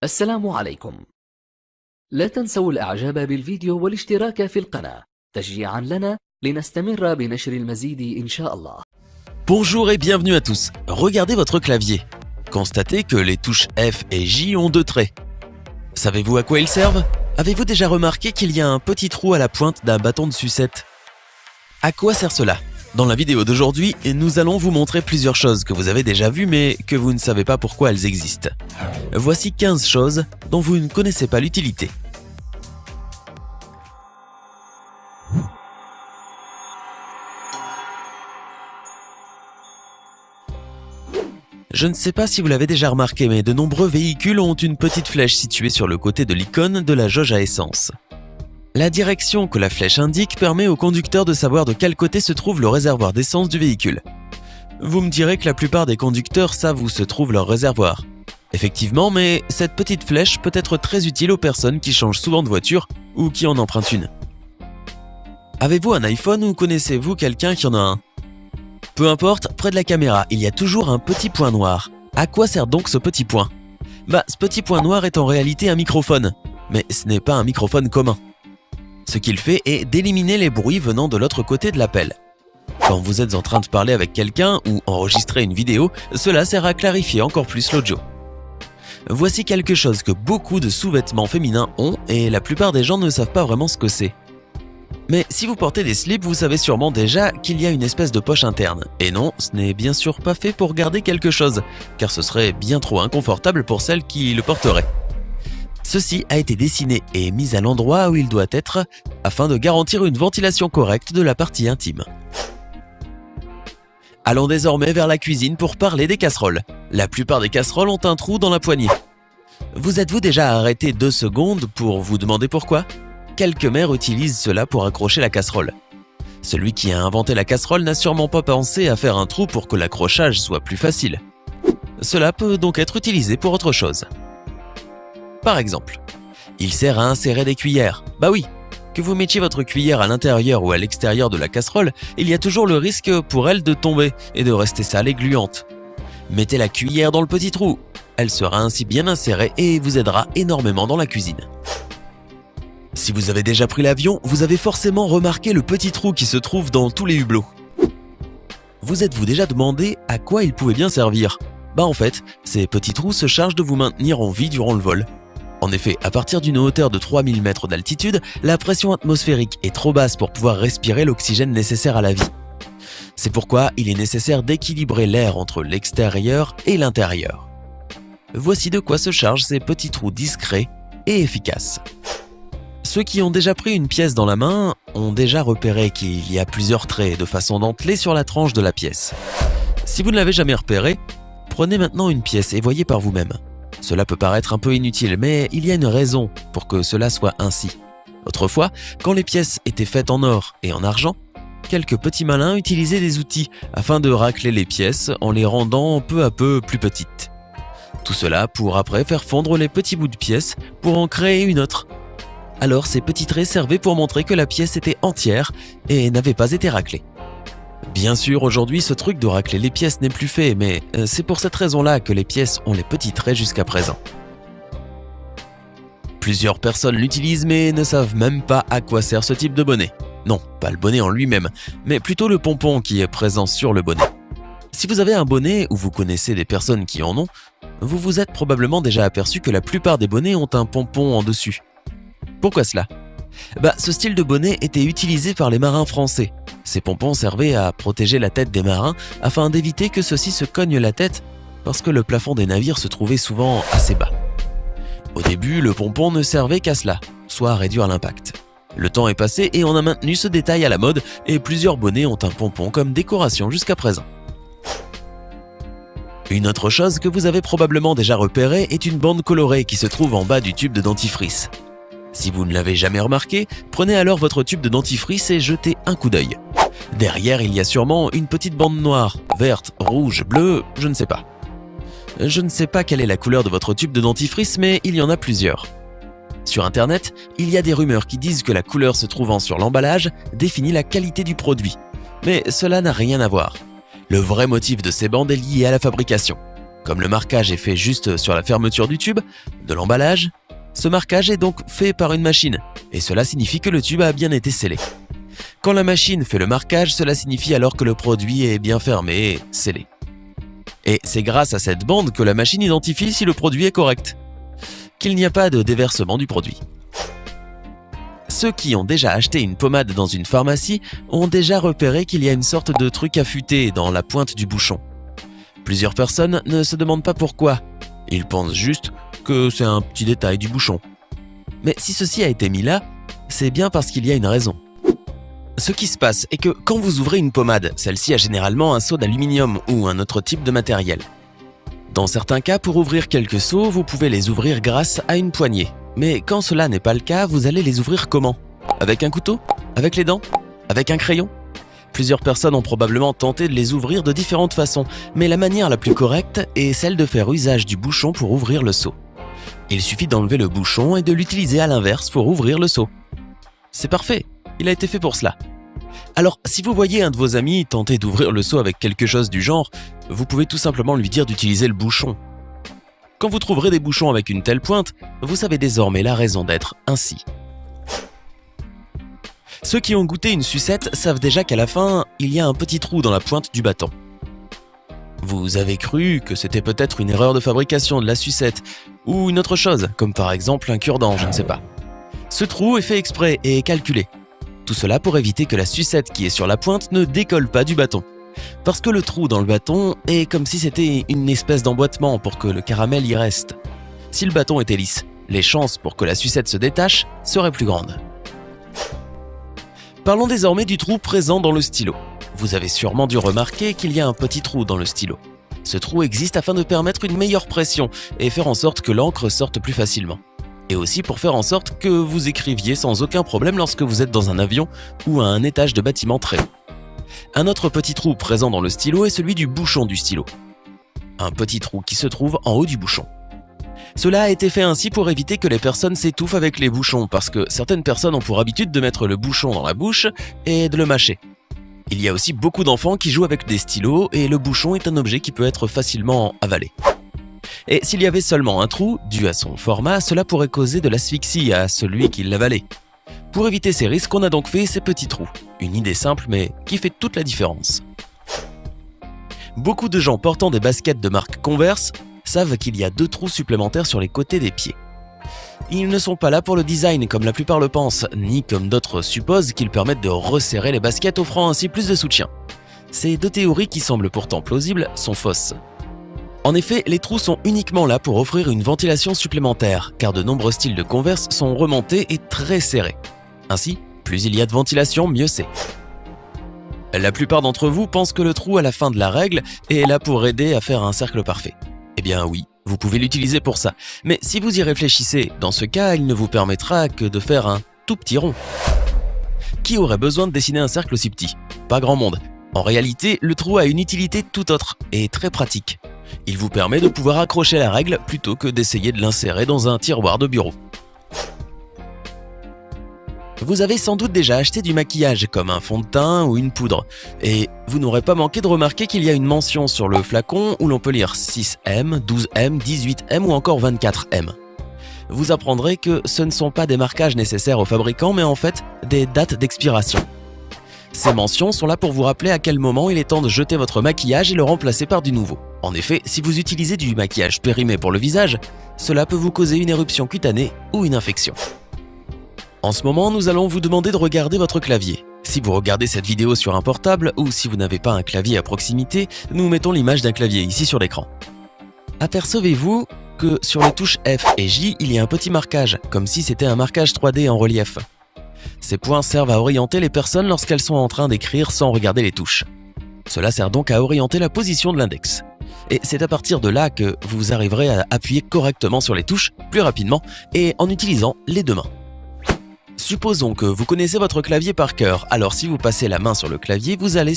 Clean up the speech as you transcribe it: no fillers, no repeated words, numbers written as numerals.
السلام عليكم. لا تنسوا الإعجاب بالفيديو والاشتراك في القناة تشجيعا لنا لنستمر بنشر المزيد إن شاء الله. Bonjour et bienvenue à tous. Regardez votre clavier. Constatez que les touches F et J ont deux traits. Savez-vous à quoi ils servent? Avez-vous déjà remarqué qu'il y a un petit trou à la pointe d'un bâton de sucette? À quoi sert cela? Dans la vidéo d'aujourd'hui, nous allons vous montrer plusieurs choses que vous avez déjà vues mais que vous ne savez pas pourquoi elles existent. Voici 15 choses dont vous ne connaissez pas l'utilité. Je ne sais pas si vous l'avez déjà remarqué, mais de nombreux véhicules ont une petite flèche située sur le côté de l'icône de la jauge à essence. La direction que la flèche indique permet au conducteur de savoir de quel côté se trouve le réservoir d'essence du véhicule. Vous me direz que la plupart des conducteurs savent où se trouve leur réservoir. Effectivement, mais cette petite flèche peut être très utile aux personnes qui changent souvent de voiture ou qui en empruntent une. Avez-vous un iPhone ou connaissez-vous quelqu'un qui en a un? Peu importe, près de la caméra, il y a toujours un petit point noir. À quoi sert donc ce petit point? Ce petit point noir est en réalité un microphone, mais ce n'est pas un microphone commun. Ce qu'il fait est d'éliminer les bruits venant de l'autre côté de l'appel. Quand vous êtes en train de parler avec quelqu'un ou enregistrer une vidéo, cela sert à clarifier encore plus l'audio. Voici quelque chose que beaucoup de sous-vêtements féminins ont et la plupart des gens ne savent pas vraiment ce que c'est. Mais si vous portez des slips, vous savez sûrement déjà qu'il y a une espèce de poche interne. Et non, ce n'est bien sûr pas fait pour garder quelque chose, car ce serait bien trop inconfortable pour celle qui le porterait. Ceci a été dessiné et mis à l'endroit où il doit être, afin de garantir une ventilation correcte de la partie intime. Allons désormais vers la cuisine pour parler des casseroles. La plupart des casseroles ont un trou dans la poignée. Vous êtes-vous déjà arrêté 2 secondes pour vous demander pourquoi? Quelques mères utilisent cela pour accrocher la casserole. Celui qui a inventé la casserole n'a sûrement pas pensé à faire un trou pour que l'accrochage soit plus facile. Cela peut donc être utilisé pour autre chose. Par exemple, il sert à insérer des cuillères. Oui, que vous mettiez votre cuillère à l'intérieur ou à l'extérieur de la casserole, il y a toujours le risque pour elle de tomber et de rester sale et gluante. Mettez la cuillère dans le petit trou. Elle sera ainsi bien insérée et vous aidera énormément dans la cuisine. Si vous avez déjà pris l'avion, vous avez forcément remarqué le petit trou qui se trouve dans tous les hublots. Vous êtes-vous déjà demandé à quoi il pouvait bien servir? En fait, ces petits trous se chargent de vous maintenir en vie durant le vol. En effet, à partir d'une hauteur de 3000 mètres d'altitude, la pression atmosphérique est trop basse pour pouvoir respirer l'oxygène nécessaire à la vie. C'est pourquoi il est nécessaire d'équilibrer l'air entre l'extérieur et l'intérieur. Voici de quoi se chargent ces petits trous discrets et efficaces. Ceux qui ont déjà pris une pièce dans la main ont déjà repéré qu'il y a plusieurs traits de façon dentelée sur la tranche de la pièce. Si vous ne l'avez jamais repéré, prenez maintenant une pièce et voyez par vous-même. Cela peut paraître un peu inutile, mais il y a une raison pour que cela soit ainsi. Autrefois, quand les pièces étaient faites en or et en argent, quelques petits malins utilisaient des outils afin de racler les pièces en les rendant peu à peu plus petites. Tout cela pour après faire fondre les petits bouts de pièces pour en créer une autre. Alors ces petits traits servaient pour montrer que la pièce était entière et n'avait pas été raclée. Bien sûr, aujourd'hui, ce truc de racler les pièces n'est plus fait, mais c'est pour cette raison-là que les pièces ont les petits traits jusqu'à présent. Plusieurs personnes l'utilisent mais ne savent même pas à quoi sert ce type de bonnet. Non, pas le bonnet en lui-même, mais plutôt le pompon qui est présent sur le bonnet. Si vous avez un bonnet ou vous connaissez des personnes qui en ont, vous vous êtes probablement déjà aperçu que la plupart des bonnets ont un pompon en dessus. Pourquoi cela? Ce style de bonnet était utilisé par les marins français. Ces pompons servaient à protéger la tête des marins afin d'éviter que ceux-ci se cognent la tête parce que le plafond des navires se trouvait souvent assez bas. Au début, le pompon ne servait qu'à cela, soit à réduire l'impact. Le temps est passé et on a maintenu ce détail à la mode et plusieurs bonnets ont un pompon comme décoration jusqu'à présent. Une autre chose que vous avez probablement déjà repérée est une bande colorée qui se trouve en bas du tube de dentifrice. Si vous ne l'avez jamais remarqué, prenez alors votre tube de dentifrice et jetez un coup d'œil. Derrière, il y a sûrement une petite bande noire, verte, rouge, bleue, je ne sais pas. Je ne sais pas quelle est la couleur de votre tube de dentifrice, mais il y en a plusieurs. Sur Internet, il y a des rumeurs qui disent que la couleur se trouvant sur l'emballage définit la qualité du produit. Mais cela n'a rien à voir. Le vrai motif de ces bandes est lié à la fabrication. Comme le marquage est fait juste sur la fermeture du tube, de l'emballage, ce marquage est donc fait par une machine, et cela signifie que le tube a bien été scellé. Quand la machine fait le marquage, cela signifie alors que le produit est bien fermé et scellé. Et c'est grâce à cette bande que la machine identifie si le produit est correct, qu'il n'y a pas de déversement du produit. Ceux qui ont déjà acheté une pommade dans une pharmacie ont déjà repéré qu'il y a une sorte de truc affûté dans la pointe du bouchon. Plusieurs personnes ne se demandent pas pourquoi, ils pensent juste que c'est un petit détail du bouchon. Mais si ceci a été mis là, c'est bien parce qu'il y a une raison. Ce qui se passe est que quand vous ouvrez une pommade, celle-ci a généralement un seau d'aluminium ou un autre type de matériel. Dans certains cas, pour ouvrir quelques seaux, vous pouvez les ouvrir grâce à une poignée. Mais quand cela n'est pas le cas, vous allez les ouvrir comment? Avec un couteau? Avec les dents? Avec un crayon? Plusieurs personnes ont probablement tenté de les ouvrir de différentes façons, mais la manière la plus correcte est celle de faire usage du bouchon pour ouvrir le seau. Il suffit d'enlever le bouchon et de l'utiliser à l'inverse pour ouvrir le seau. C'est parfait, il a été fait pour cela. Alors, si vous voyez un de vos amis tenter d'ouvrir le seau avec quelque chose du genre, vous pouvez tout simplement lui dire d'utiliser le bouchon. Quand vous trouverez des bouchons avec une telle pointe, vous savez désormais la raison d'être ainsi. Ceux qui ont goûté une sucette savent déjà qu'à la fin, il y a un petit trou dans la pointe du bâton. Vous avez cru que c'était peut-être une erreur de fabrication de la sucette, ou une autre chose, comme par exemple un cure-dent, je ne sais pas. Ce trou est fait exprès et est calculé. Tout cela pour éviter que la sucette qui est sur la pointe ne décolle pas du bâton. Parce que le trou dans le bâton est comme si c'était une espèce d'emboîtement pour que le caramel y reste. Si le bâton était lisse, les chances pour que la sucette se détache seraient plus grandes. Parlons désormais du trou présent dans le stylo. Vous avez sûrement dû remarquer qu'il y a un petit trou dans le stylo. Ce trou existe afin de permettre une meilleure pression et faire en sorte que l'encre sorte plus facilement. Et aussi pour faire en sorte que vous écriviez sans aucun problème lorsque vous êtes dans un avion ou à un étage de bâtiment très haut. Un autre petit trou présent dans le stylo est celui du bouchon du stylo. Un petit trou qui se trouve en haut du bouchon. Cela a été fait ainsi pour éviter que les personnes s'étouffent avec les bouchons, parce que certaines personnes ont pour habitude de mettre le bouchon dans la bouche et de le mâcher. Il y a aussi beaucoup d'enfants qui jouent avec des stylos et le bouchon est un objet qui peut être facilement avalé. Et s'il y avait seulement un trou, dû à son format, cela pourrait causer de l'asphyxie à celui qui l'avalait. Pour éviter ces risques, on a donc fait ces petits trous. Une idée simple mais qui fait toute la différence. Beaucoup de gens portant des baskets de marque Converse savent qu'il y a 2 trous supplémentaires sur les côtés des pieds. Ils ne sont pas là pour le design comme la plupart le pensent, ni comme d'autres supposent qu'ils permettent de resserrer les baskets offrant ainsi plus de soutien. Ces 2 théories qui semblent pourtant plausibles sont fausses. En effet, les trous sont uniquement là pour offrir une ventilation supplémentaire, car de nombreux styles de Converse sont remontés et très serrés. Ainsi, plus il y a de ventilation, mieux c'est. La plupart d'entre vous pensent que le trou à la fin de la règle est là pour aider à faire un cercle parfait. Eh bien oui, vous pouvez l'utiliser pour ça, mais si vous y réfléchissez, dans ce cas, il ne vous permettra que de faire un tout petit rond. Qui aurait besoin de dessiner un cercle aussi petit? Pas grand monde. En réalité, le trou a une utilité tout autre et très pratique. Il vous permet de pouvoir accrocher la règle plutôt que d'essayer de l'insérer dans un tiroir de bureau. Vous avez sans doute déjà acheté du maquillage comme un fond de teint ou une poudre et vous n'aurez pas manqué de remarquer qu'il y a une mention sur le flacon où l'on peut lire 6M, 12M, 18M ou encore 24M. Vous apprendrez que ce ne sont pas des marquages nécessaires aux fabricants mais en fait des dates d'expiration. Ces mentions sont là pour vous rappeler à quel moment il est temps de jeter votre maquillage et le remplacer par du nouveau. En effet, si vous utilisez du maquillage périmé pour le visage, cela peut vous causer une éruption cutanée ou une infection. En ce moment, nous allons vous demander de regarder votre clavier. Si vous regardez cette vidéo sur un portable ou si vous n'avez pas un clavier à proximité, nous mettons l'image d'un clavier ici sur l'écran. Apercevez-vous que sur les touches F et J, il y a un petit marquage, comme si c'était un marquage 3D en relief. Ces points servent à orienter les personnes lorsqu'elles sont en train d'écrire sans regarder les touches. Cela sert donc à orienter la position de l'index. Et c'est à partir de là que vous arriverez à appuyer correctement sur les touches plus rapidement et en utilisant les 2 mains. Supposons que vous connaissez votre clavier par cœur, alors si vous passez la main sur le clavier, vous allez